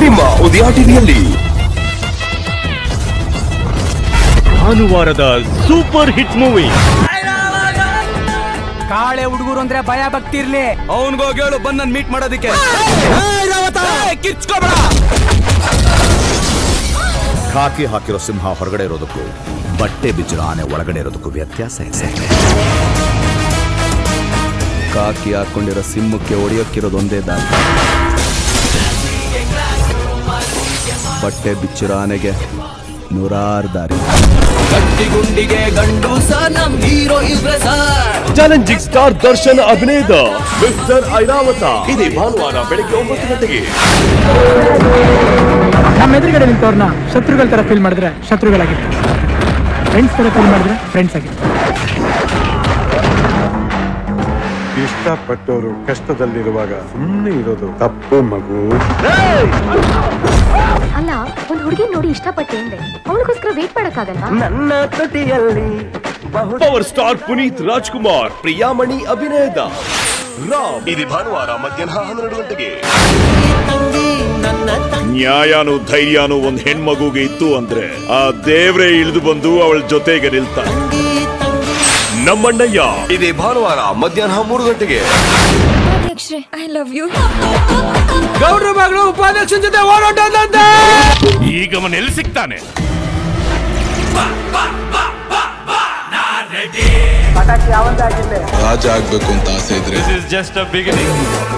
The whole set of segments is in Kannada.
ನಿಮ್ಮ ಉದಯ ಟಿವಿಯಲ್ಲಿ ಭಾನುವಾರದ ಸೂಪರ್ ಹಿಟ್ ಮೂವಿ ಕಾಳೆ ಹುಡುಗರು ಅಂದ್ರೆ ಭಯ ಭಕ್ತಿ ಇರ್ಲಿ. ಅವನ್ಗೋಗಿ ಹೇಳು ಬಂದ್ ಮೀಟ್ ಮಾಡೋದಿಕ್ಕೆ. ಖಾಕಿ ಹಾಕಿರೋ ಸಿಂಹ ಹೊರಗಡೆ ಇರೋದಕ್ಕೂ ಬಟ್ಟೆ ಬಿಚ್ಚಿರೋ ಆನೆ ಒಳಗಡೆ ಇರೋದಕ್ಕೂ ವ್ಯತ್ಯಾಸ ಇದೆ. ಕಾಕಿ ಹಾಕೊಂಡಿರೋ ಸಿಂಹಕ್ಕೆ ಹೊಡೆಯೋಕ್ಕಿರೋದೊಂದೇ ದಾರಿ. ಬಟ್ಟೆ ಬಿಚ್ಚಿರೋ ಆನೆಗೆ ನೂರಾರು ದಾರಿ. ಗಟ್ಟಿಗುಂಡಿಗೆ ಗಂಡು ಸರ್ ನಮ್ ಹೀರೋ ಇವ್ರೆ ಸರ್. ಚಾಲೆಂಜಿಂಗ್ ಸ್ಟಾರ್ ದರ್ಶನ್ ಅಭಿನಯದ ಮಿಸ್ಟರ್ ಐರಾವತ ಇದೇ ಭಾನುವಾರ ಬೆಳಗ್ಗೆ 9 ಗಂಟೆಗೆ. ನಮ್ಮ ಎದುರುಗಡೆ ನಿಂತವ್ರನ್ನ ಶತ್ರುಗಳ ತರ ಫೀಲ್ ಮಾಡಿದ್ರೆ ಶತ್ರುಗಳಾಗಿರ್ತಾರೆ, ಫ್ರೆಂಡ್ಸ್ ತರ ಫೀಲ್ ಮಾಡಿದ್ರೆ ಫ್ರೆಂಡ್ಸ್ ಆಗಿರ್ತಾರೆ. ಇಷ್ಟಪಟ್ಟವರು ಕಷ್ಟದಲ್ಲಿರುವಾಗ ಸುಮ್ಮನೆ ಇರೋದು ತಪ್ಪು ಮಗು. ಅಲ್ಲ, ಒಂದ್ ಹುಡುಗಿ ನೋಡಿ ಇಷ್ಟಪಟ್ಟೆ ಅಂದ್ರೆ ಅವಳಿಗೋಸ್ಕರ ವೇಟ್ ಮಾಡಕ್ಕಾಗಲ್ವಾ? ನನ್ನ ತುಟಿಯಲ್ಲಿ ಪವರ್ ಸ್ಟಾರ್ ಪುನೀತ್ ರಾಜ್ಕುಮಾರ್ ಪ್ರಿಯಾಮಣಿ ಅಭಿನಯದ ರಾಮ್ ಇದು ಭಾನುವಾರ ಮಧ್ಯಾಹ್ನ 12 ಗಂಟೆಗೆ. ನ್ಯಾಯನೂ ಧೈರ್ಯನೂ ಒಂದ್ ಹೆಣ್ಮಗುಗೆ ಇತ್ತು ಅಂದ್ರೆ ಆ ದೇವ್ರೇ ಇಳಿದು ಬಂದು ಅವಳ ಜೊತೆಗೆ ನಿಲ್ತಾನೆ. ನಮ್ಮಣ್ಣಯ್ಯ ಇದೇ ಭಾನುವಾರ ಮಧ್ಯಾಹ್ನ 3 ಗಂಟೆಗೆ. I love you. ಗೌಡ್ರ ಮಗಳು ಉಪಾಧ್ಯಕ್ಷನ ಜೊತೆ ಓಡಾಟ. ಈಗ ಅವನ್ ಎಲ್ಲಿ ಸಿಗ್ತಾನೆ? ರಾಜ ಆಗ್ಬೇಕು ಅಂತ ಆಸೆ ಇದ್ರೆ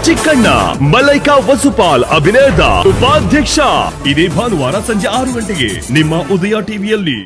ಚಿಕ್ಕಣ್ಣ ಮಲೈಕಾ ವಸುಪಾಲ್ ಅಭಿನಯದ ಉಪಾಧ್ಯಕ್ಷ ಇದೇ ಭಾನುವಾರ ಸಂಜೆ 6 ಗಂಟೆಗೆ ನಿಮ್ಮ ಉದಯ ಟಿವಿಯಲ್ಲಿ.